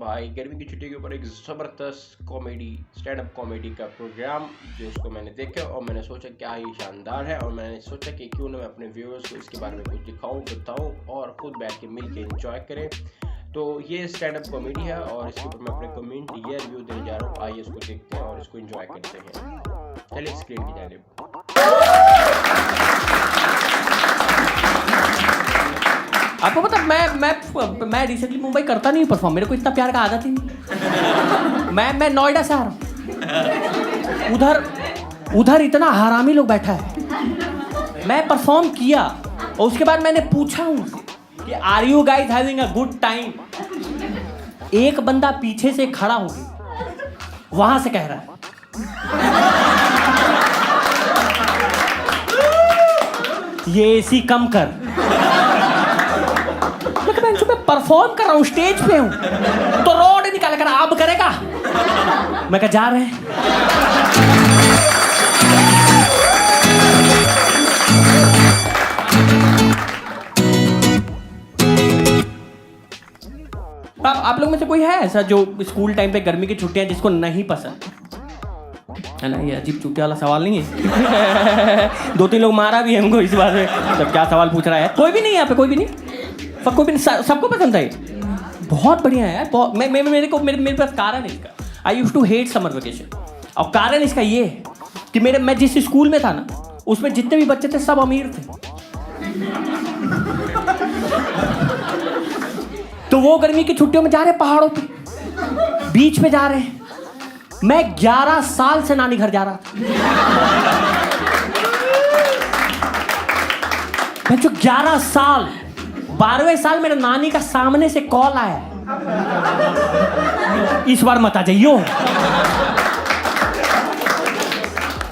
भाई गर्मी की छुट्टी के ऊपर एक ज़बरदस्त कॉमेडी स्टैंड अप कॉमेडी का प्रोग्राम जिसको मैंने देखा और मैंने सोचा क्या ही शानदार है और मैंने सोचा कि क्यों ना मैं अपने व्यूअर्स को इसके बारे में कुछ दिखाऊं बताऊं और खुद बैठ के मिल के इंजॉय करें। तो ये स्टैंड अप कॉमेडी है और इसके ऊपर मैं अपने कमेंट या रिव्यू देने जा रहा हूँ। आइए इसको देखते हैं और इसको इंजॉय करते हैं। चलिए स्क्रीन की जानिब। आपको पता मैं रिसेंटली मुंबई करता नहीं परफॉर्म, मेरे को इतना प्यार का आदत ही नहीं। मैं नोएडा से आ रहा हूँ, उधर इतना हरामी लोग बैठा है। मैं परफॉर्म किया और उसके बाद मैंने पूछा उनसे कि are you guys having a good time. एक बंदा पीछे से खड़ा हो गया, वहां से कह रहा है ये एसी कम कर। मैं परफॉर्म कर रहा हूँ, स्टेज पे हूँ, तो रोड निकाल कर अब करेगा। मैं कहा जा रहे हैं। आप लोग में से कोई है ऐसा जो स्कूल टाइम पे गर्मी की छुट्टियां जिसको नहीं पसंद है ना? ये अजीब चुट्टी वाला सवाल नहीं है। 2-3 लोग मारा भी है हमको इस बात में, सब क्या सवाल पूछ रहा है। कोई भी नहीं यहाँ पे, कोई भी नहीं, सबको भी सबको पसंद है। बहुत बढ़िया है यार। मेरे पास कारण है इसका। I used to hate summer vacation और कारण इसका ये है कि मैं जिस स्कूल में था ना, उसमें जितने भी बच्चे थे सब अमीर थे। तो वो गर्मी की छुट्टियों में जा रहे पहाड़ों पे, बीच पे जा रहे हैं। मैं 11 साल से नानी घर जा रहा था। मैं जो 11 साल, 12वें साल मेरे नानी का सामने से कॉल आया, इस बार मत आ जाइयो,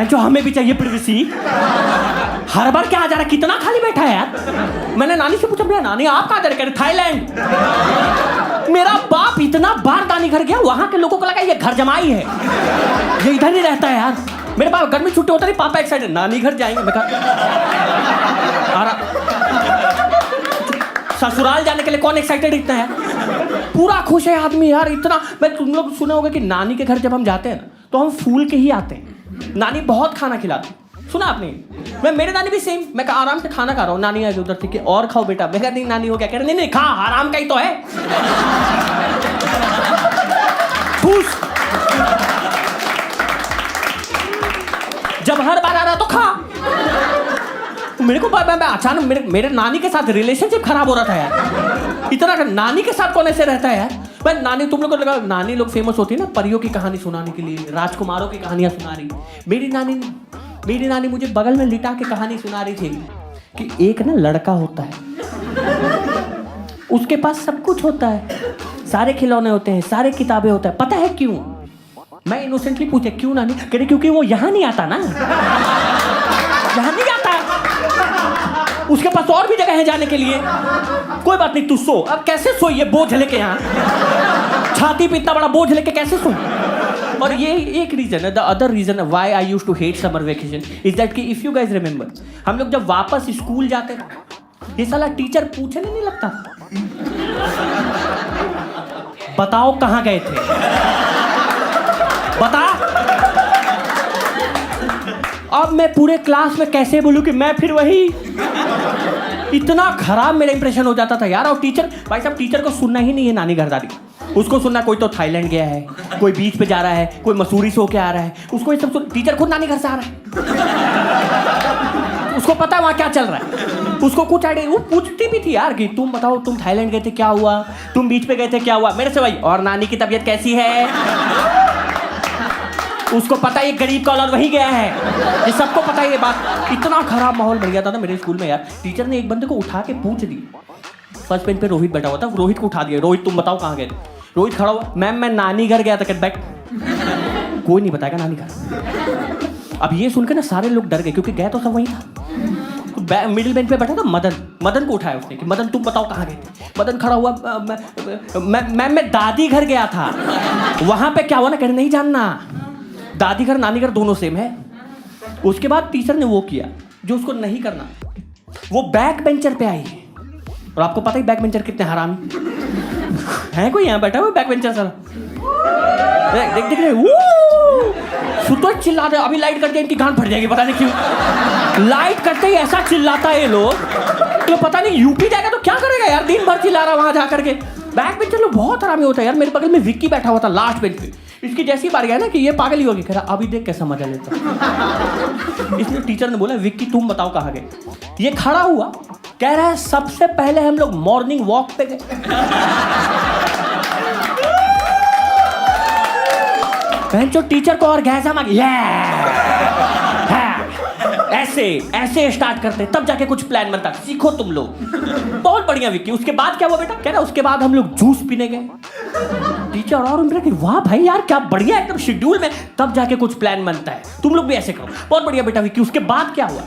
जो हमें भी चाहिए प्राइवेसी। हर बार क्या आ जा रहा है, कितना खाली बैठा है यार। मैंने नानी से पूछा, भैया नानी आप कहाँ जा रहे? थाईलैंड। मेरा बाप इतना बार नानी घर गया, वहां के लोगों को लगा ये घर जमाई है, ये इधर ही रहता है यार। मेरे पास गर्मी छुट्टी होता नहीं, पापा एक्साइटेड नानी घर जाएंगे। मैं ससुराल जाने के लिए कौन एक्साइटेड इतना है? पूरा खुश है आदमी यार इतना। मैं तुम लोग सुना होगा कि नानी के घर जब हम जाते हैं ना तो हम फूल के ही आते हैं। नानी बहुत खाना खिलाती, सुना आपने? मेरे नानी भी सेम। मैं आराम से खाना खा रहा हूँ, नानी आई उधर थी और खाओ बेटा। मैं कहा नहीं नानी हो क्या? कह रहे नहीं खा, आराम का ही तो है। खुश जब हर बार आ रहा तो खा। मेरे को अचानक मेरे नानी के साथ रिलेशनशिप खराब हो रहा था यार। इतना नानी के साथ कौन ऐसे रहता है यार? मैं नानी, तुम लोग को लगा नानी लोग फेमस होती है ना परियों की कहानी सुनाने के लिए, राजकुमारों की कहानियां सुना रही। मेरी नानी मुझे बगल में लिटा के कहानी सुना रही थी कि एक ना लड़का होता है, उसके पास सब कुछ होता है, सारे खिलौने होते हैं, सारे किताबें होता है। पता है क्यों? मैं इनोसेंटली पूछे क्यों नानी? कह रही क्योंकि वो यहाँ नहीं आता ना, यहाँ नहीं आता, उसके पास और भी जगह है जाने के लिए। कोई बात नहीं, तू सो। अब कैसे सो? ये बोझ लेके यहाँ छाती पे इतना बड़ा बोझ लेके कैसे सो? और ये एक रीजन है। The other reason why I used to hate summer vacation is that कि इफ यू गाइज रिमेंबर, हम लोग जब वापस स्कूल जाते थे, ये साला टीचर पूछने नहीं लगता, बताओ कहाँ गए थे, बता। अब मैं पूरे क्लास में कैसे बोलूं कि मैं फिर वही? इतना खराब मेरा इंप्रेशन हो जाता था यार। और टीचर, भाई साहब टीचर को सुनना ही नहीं है नानी घर दादी, उसको सुनना कोई तो थाईलैंड गया है, कोई बीच पे जा रहा है, कोई मसूरी से होके आ रहा है, उसको ये सब सुन। टीचर खुद नानी घर से आ रहा है, उसको पता है वहाँ क्या चल रहा है, उसको कुछ आइडिया। वो पूछती भी थी यार कि तुम बताओ तुम थाईलैंड गए थे क्या हुआ, तुम बीच पे गए थे क्या हुआ। मेरे से भाई और नानी की तबीयत कैसी है? उसको पता है ये गरीब कॉलर वही गया है, ये सबको पता है ये बात। इतना खराब माहौल बन गया था ना मेरे स्कूल में यार। टीचर ने एक बंदे को उठा के पूछ दी, फर्स्ट बेंच पे रोहित बैठा हुआ था, रोहित को उठा दिया। रोहित तुम बताओ कहाँ गए थे? रोहित खड़ा हुआ, मैम मैं नानी घर गया था। कहते बैठ, कोई नहीं बताएगा नानी घर। अब ये सुनकर ना सारे लोग डर गए क्योंकि गया तो सब वही था। मिडिल बेंच पे बैठा था मदन को उठाया उसने कि मदन तुम बताओ कहाँ गए थे? मदन खड़ा हुआ, मैं दादी घर गया था। वहां पे क्या हुआ ना? कह रहे नहीं जानना, दादी घर नानी घर दोनों सेम है। उसके बाद टीचर ने वो किया जो उसको नहीं करना, वो बैक बेंचर पे आई। और आपको पता ही बैक बेंचर कितने हरामी। है कोई यहाँ बैठा हुआ बैक बेंचर साला? देख देख रहे सुतो चिल्ला रहे, अभी लाइट करते इनकी गांड फट जाएगी, पता नहीं क्यों। लाइट करते ही ऐसा चिल्लाता है ये लोग, तो पता नहीं यूपी जाएगा तो क्या करेगा यार, दिन भर चिल्ला रहा वहां जा करके। बैक बेंचर लोग बहुत हरामी होता है यार। मेरे बगल में विक्की बैठा हुआ था लास्ट बेंच पे, इसकी जैसी बार गया ना कि ये पागल ही होगी, कह रहा अभी देख कैसा मजा लेता। इसलिए टीचर ने बोला विक्की तुम बताओ कहाँ गए। ये खड़ा हुआ कह रहा है सबसे पहले हम लोग मॉर्निंग वॉक पे गए। जो टीचर को और गैसा मांग ऐसे ऐसे स्टार्ट करते तब जाके कुछ प्लान बनता, सीखो तुम लोग। बहुत बढ़िया विक्की। उसके बाद क्या हुआ बेटा? कह रहा उसके बाद हम लोग जूस पीने गए। टीचर और उनका कि वाह भाई यार क्या बढ़िया, एकदम शेड्यूल में, तब जाके कुछ प्लान बनता है, तुम लोग भी ऐसे करो। बहुत बढ़िया बेटा विक्की। उसके बाद क्या हुआ?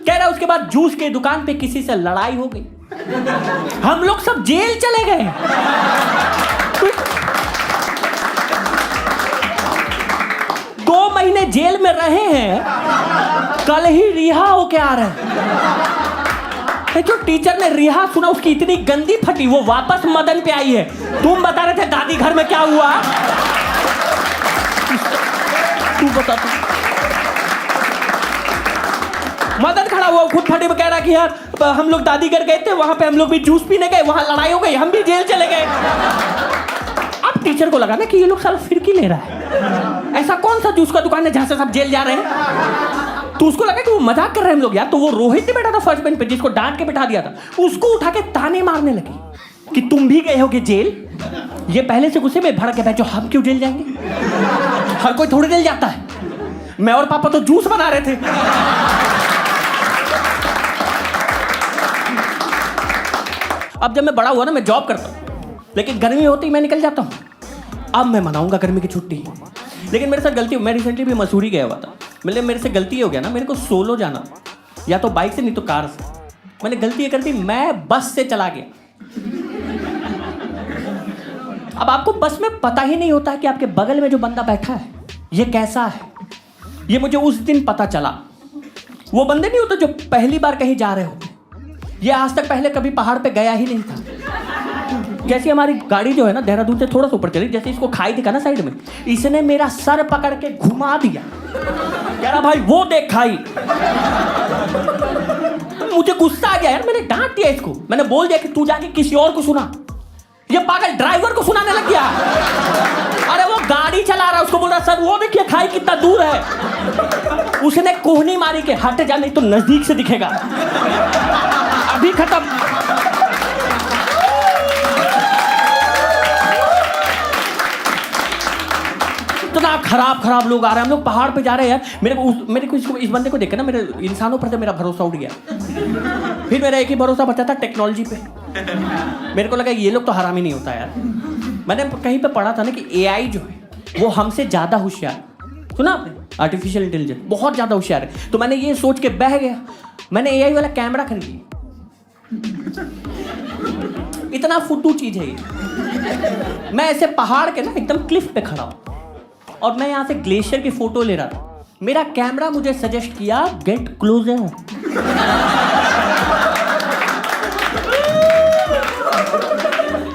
कह रहा उसके बाद जूस के दुकान पे किसी से लड़ाई हो गई, हम लोग सब जेल चले गए। 2 महीने जेल में रहे हैं, कल ही रिहा होके आ रहे हैं। जो टीचर ने रिहा सुना उसकी इतनी गंदी फटी, वो वापस मदन पे आई है। तुम बता रहे थे दादी घर में क्या हुआ, तू बता। मदन खड़ा हुआ खुद फटे में कह रहा कि यार हम लोग दादी घर गए थे, वहां पे हम लोग भी जूस पीने गए, वहां लड़ाई हो गई, हम भी जेल चले गए। अब टीचर को लगा ना कि ये लोग साला फिरकी ले रहा है, ऐसा कौन सा जूस का दुकान है जहां से सब जेल जा रहे हैं। तो उसको लगा कि वो मजाक कर रहे हैं हम लोग यार। तो वो रोहित ने बैठा था फर्स्ट बेंच पे, जिसको डांट के बैठा दिया था, उसको उठा के ताने मारने लगी कि तुम भी गए होगे जेल। ये पहले से गुस्से में भड़क के बैठो, हम क्यों जेल जाएंगे, हर कोई थोड़ी जेल जाता है, मैं और पापा तो जूस बना रहे थे। अब जब मैं बड़ा हुआ ना, मैं जॉब करता हूँ, लेकिन गर्मी होती ही मैं निकल जाता हूँ। अब मैं मनाऊंगा गर्मी की छुट्टी, लेकिन मेरे साथ गलती, मैं रिसेंटली भी मसूरी गया हुआ था। मतलब मेरे से गलती हो गया ना, मेरे को सोलो जाना, या तो बाइक से नहीं तो कार से। मैंने गलती ये कर दी, मैं बस से चला गया। अब आपको बस में पता ही नहीं होता है कि आपके बगल में जो बंदा बैठा है ये कैसा है। ये मुझे उस दिन पता चला। वो बंदे नहीं होते जो पहली बार कहीं जा रहे होते, ये आज तक पहले कभी पहाड़ पे गया ही नहीं था। जैसे हमारी गाड़ी जो है ना देहरादून से थोड़ा सा ऊपर चली, जैसे इसको खाई दिखा ना साइड में, इसने मेरा सर पकड़ के घुमा दिया, कह रहा भाई वो देख खाई। मुझे गुस्सा आ गया यार, मैंने डांट दिया इसको, मैंने बोल दिया कि तू जाके किसी और को सुना। ये पागल ड्राइवर को सुनाने लग गया। अरे वो गाड़ी चला रहा, उसको बोल रहा सर वो देखिए खाई कितना दूर है। उसने कोहनी मारी के हट जा नहीं तो नजदीक से दिखेगा। अभी खत्म। इतना खराब लोग आ रहे हैं, हम लोग पहाड़ पे जा रहे हैं यार। मेरे को इस बंदे को देख ना, मेरे इंसानों पर तो मेरा भरोसा उठ गया। फिर मेरा एक ही भरोसा बचा था टेक्नोलॉजी पे। मेरे को लगा ये लोग तो हरामी नहीं होता यार। मैंने कहीं पे पढ़ा था ना कि एआई जो है वो हमसे ज्यादा होशियार, सुना आपने, आर्टिफिशियल इंटेलिजेंस बहुत ज्यादा होशियार है। तो मैंने ये सोच के बह गया, मैंने एआई वाला कैमरा खरीद लिया। इतना फुद्दू चीज है ये। मैं ऐसे पहाड़ के ना एकदम क्लिफ पे खड़ा हूं और मैं यहां से ग्लेशियर की फोटो ले रहा था। मेरा कैमरा मुझे सजेस्ट किया गेट क्लोजर।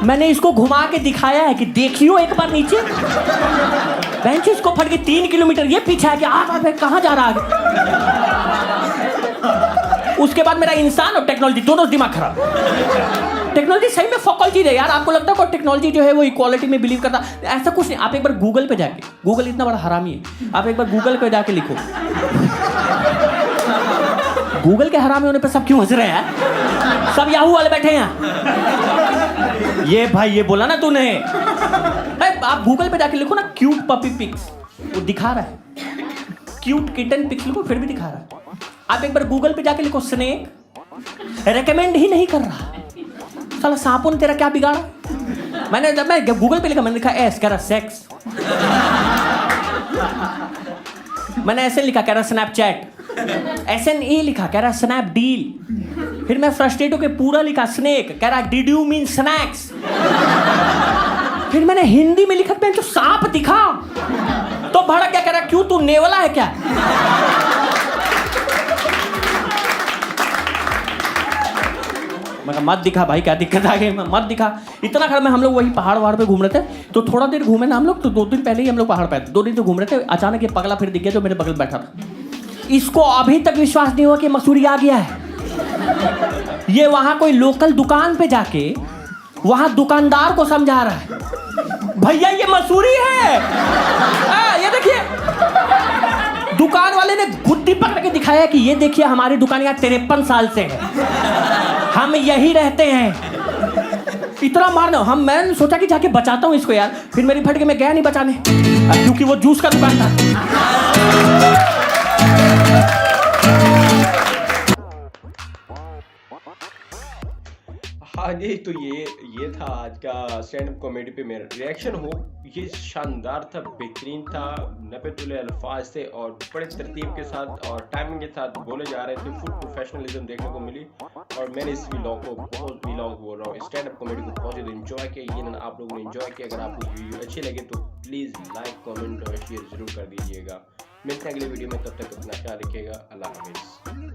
मैंने इसको घुमा के दिखाया है कि देखियो एक बार नीचे, बेंच इसको फट के 3 किलोमीटर ये पीछे है कि आप कहां जा रहा है। उसके बाद मेरा इंसान और टेक्नोलॉजी दोनों दिमाग खराब। टेक्नोलॉजी सही में फॉकल चीज है यार। आपको लगता है कोई टेक्नोलॉजी जो है वो इक्वालिटी में बिलीव करता, ऐसा कुछ नहीं। आप एक बार गूगल पे जाके, गूगल इतना बड़ा हरामी है, आप एक बार गूगल पे जाके लिखो। गूगल के हरामी होने पे सब क्यों हंस रहे हैं? सब याहू वाले बैठे हैं। ये भाई ये बोला ना तूने। आप गूगल पे जाके लिखो ना क्यूट पपी पिक्स, वो दिखा रहा है। क्यूट किटन पिक्स लिखो फिर भी दिखा रहा है। आप एक बार गूगल पे जाके लिखो स्नेक, रेकमेंड ही नहीं कर रहा। साला सांपों ने तेरा क्या बिगाड़ा? जब मैं गूगल पे लिखा, मैंने लिखा एस, कह रहा सेक्स। मैंने ऐसे लिखा, कह रहा स्नैपचैट। SNE लिखा, कह रहा स्नैपडील। फिर मैं फ्रस्ट्रेट होकर पूरा लिखा स्नेक, कह रहा डिड यू मीन स्नैक्स। फिर मैंने हिंदी में लिखा, जो सांप दिखा तो भड़क क्या, कह रहा क्यों तू नेवला है क्या? मैं कहा मत दिखा भाई, क्या दिक्कत आ गई, मैं मत दिखा। इतना खड़ा में हम लोग वही पहाड़ वहाड़ पे घूम रहे थे, तो थोड़ा देर घूमे ना हम लोग, तो 2 दिन पहले ही हम लोग पहाड़ पे थे, 2 दिन तो घूम रहे थे, अचानक ये पगला फिर दिख गया जो मेरे बगल में बैठा था। इसको अभी तक विश्वास नहीं हुआ कि मसूरी आ गया है। ये वहां कोई लोकल दुकान पे जाके वहां दुकानदार को समझा रहा है, भैया ये मसूरी है। ये देखिए, दुकान वाले ने गुद्दी पकड़ के दिखाया कि ये देखिए हमारी दुकान यहाँ 53 साल से है, हम यही रहते हैं। इतना मारना मैंने सोचा कि जाके बचाता हूँ इसको यार, फिर मेरी फट के मैं गया नहीं बचाने, क्योंकि वो जूस का दुकान था। हाँ जी, तो ये था आज का स्टैंड अप कॉमेडी पे मेरा रिएक्शन। हो ये शानदार था, बेहतरीन था, नपे-तुले अल्फाज थे और बड़े तरतीब के साथ और टाइमिंग के साथ बोले जा रहे थे। फुल प्रोफेशनलिज्म देखने को मिली और मैंने इस व्लॉग को बहुत व्लॉग बोल रहा हूँ, स्टैंड अप कॉमेडी को बहुत ज़्यादा एंजॉय किया। ये आप लोगों ने एंजॉय किया। अगर आपको वीडियो अच्छे लगे तो प्लीज़ लाइक, कमेंट और शेयर ज़रूर कर दीजिएगा। मिलते हैं अगले वीडियो में, तब तक अपना ख्याल रखिएगा। अल्लाह हाफिज़।